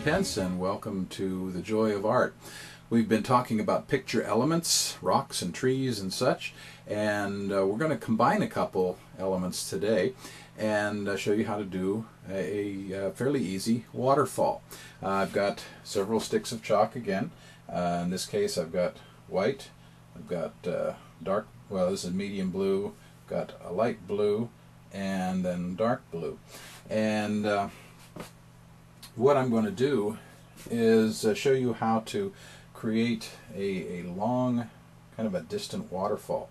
Pence, and welcome to The Joy of Art. We've been talking about picture elements, rocks and trees and such, and we're going to combine a couple elements today and show you how to do a fairly easy waterfall. I've got several sticks of chalk again. In this case I've got white, I've got dark, well this is medium blue, got a light blue, and then dark blue. And what I'm going to do is show you how to create a long, kind of a distant waterfall.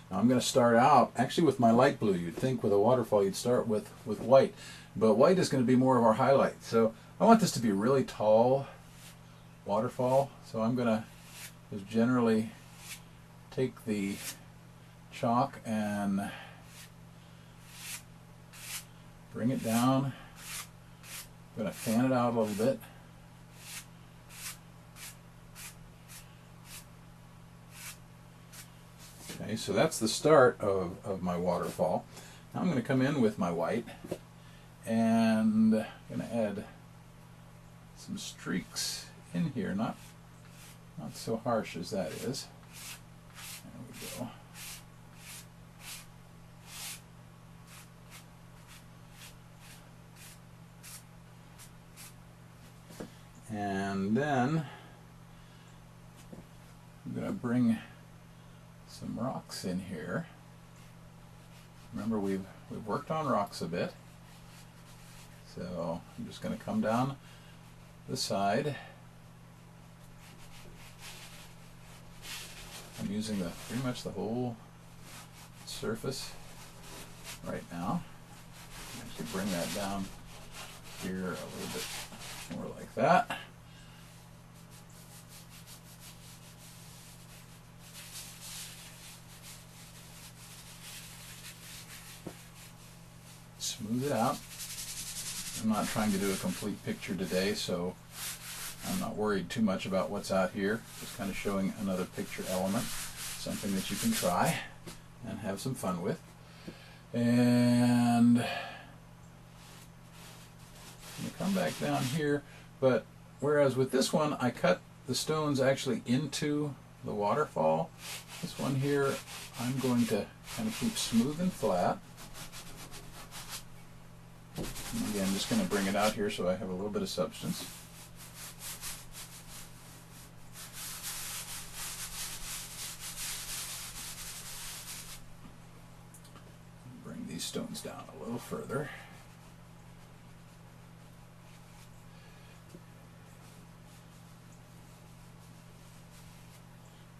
Now I'm going to start out actually with my light blue. You'd think with a waterfall you'd start with white, but white is going to be more of our highlight. So I want this to be a really tall waterfall, so I'm going to just generally take the chalk and bring it down. I'm going to fan it out a little bit. Okay, so that's the start of my waterfall. Now I'm going to come in with my white and I'm going to add some streaks in here, not so harsh as that is. There we go. And then I'm going to bring some rocks in here. Remember, we've worked on rocks a bit, so I'm just going to come down the side. I'm using pretty much the whole surface right now. Actually bring that down here a little bit more like that. Smooth it out. I'm not trying to do a complete picture today, so I'm not worried too much about what's out here. Just kind of showing another picture element, something that you can try and have some fun with. And I'm going to come back down here, but whereas with this one I cut the stones actually into the waterfall, this one here I'm going to kind of keep smooth and flat. And again, I'm just going to bring it out here so I have a little bit of substance. Bring these stones down a little further.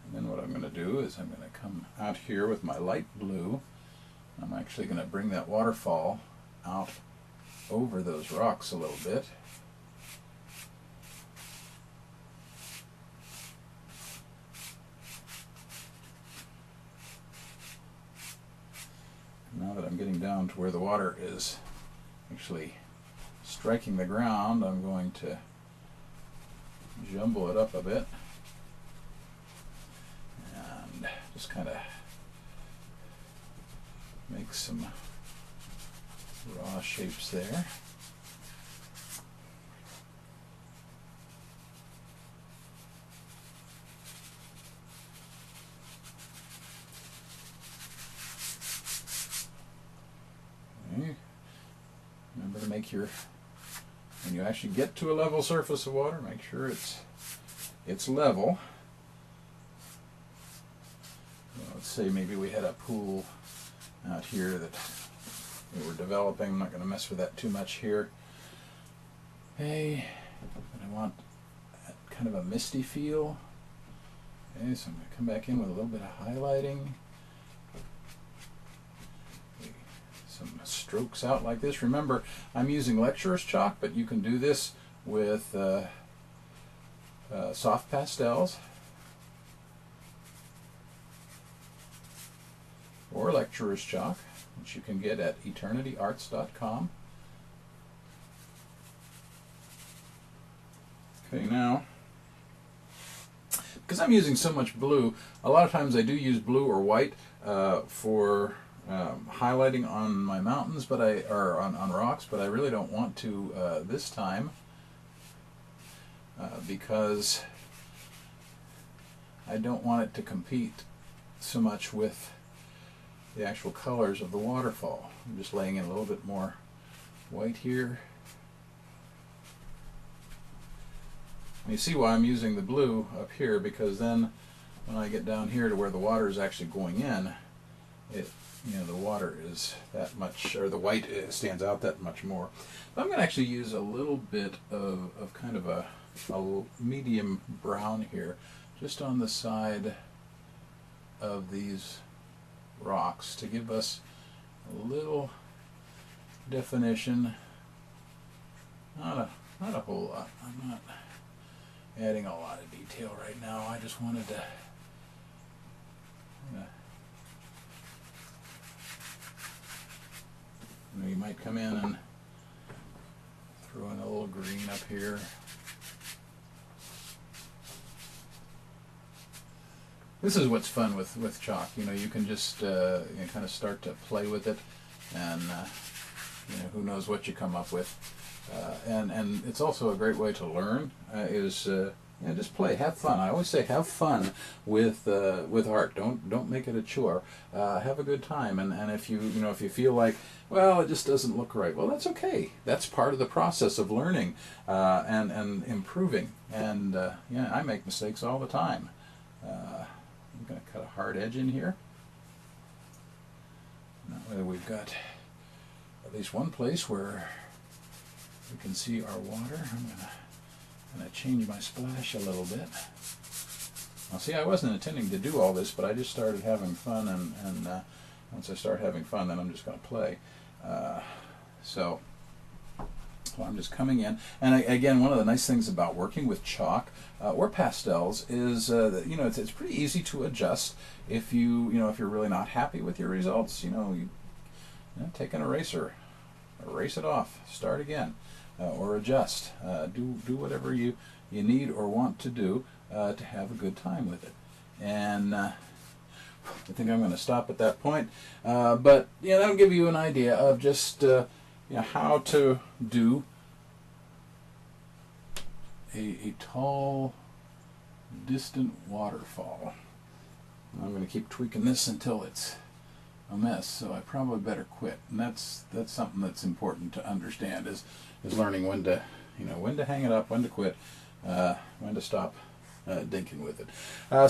And then what I'm going to do is I'm going to come out here with my light blue. I'm actually going to bring that waterfall out over those rocks a little bit. Now that I'm getting down to where the water is actually striking the ground, I'm going to jumble it up a bit and just kind of make some raw shapes there. Okay. Remember to make when you actually get to a level surface of water, make sure it's level. Well, let's say maybe we had a pool out here that we were developing. I'm not going to mess with that too much here. Okay, but I want kind of a misty feel. Okay, so I'm going to come back in with a little bit of highlighting. Okay, some strokes out like this. Remember, I'm using lecturer's chalk, but you can do this with soft pastels or lecturer's chalk, which you can get at eternityarts.com. Okay, now, because I'm using so much blue, a lot of times I do use blue or white for highlighting on my mountains, but on rocks, but I really don't want to this time. because I don't want it to compete so much with the actual colors of the waterfall. I'm just laying in a little bit more white here. You see why I'm using the blue up here, because then when I get down here to where the water is actually going in, the water is that much, or the white stands out that much more. But I'm going to actually use a little bit of kind of a medium brown here, just on the side of these rocks to give us a little definition. Not a whole lot. I'm not adding a lot of detail right now. I just wanted to you might come in and throw in a little green up here. This is what's fun with chalk. You can just kind of start to play with it, and who knows what you come up with. And it's also a great way to learn. Just play, have fun. I always say have fun with art. Don't make it a chore. Have a good time. And if you feel like, well, it just doesn't look right, well, that's okay. That's part of the process of learning and improving. And I make mistakes all the time. I'm going to cut a hard edge in here. That way we've got at least one place where we can see our water. I'm going to change my splash a little bit. Now see, I wasn't intending to do all this, but I just started having fun, and once I start having fun, then I'm just going to play. So I'm just coming in, and again, one of the nice things about working with chalk or pastels is that it's pretty easy to adjust if if you're really not happy with your results. You take an eraser, erase it off, start again, or adjust. Do whatever you need or want to do to have a good time with it. And I think I'm going to stop at that point. But that'll give you an idea of just how to do a tall, distant waterfall. I'm going to keep tweaking this until it's a mess, so I probably better quit. And that's something that's important to understand is learning when to hang it up, when to quit, when to stop dinking with it.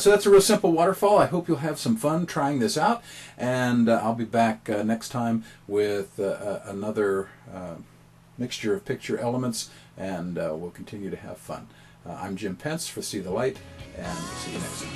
So that's a real simple waterfall. I hope you'll have some fun trying this out, and I'll be back next time with another mixture of picture elements, and we'll continue to have fun. I'm Jim Pence for See the Light, and we'll see you next time.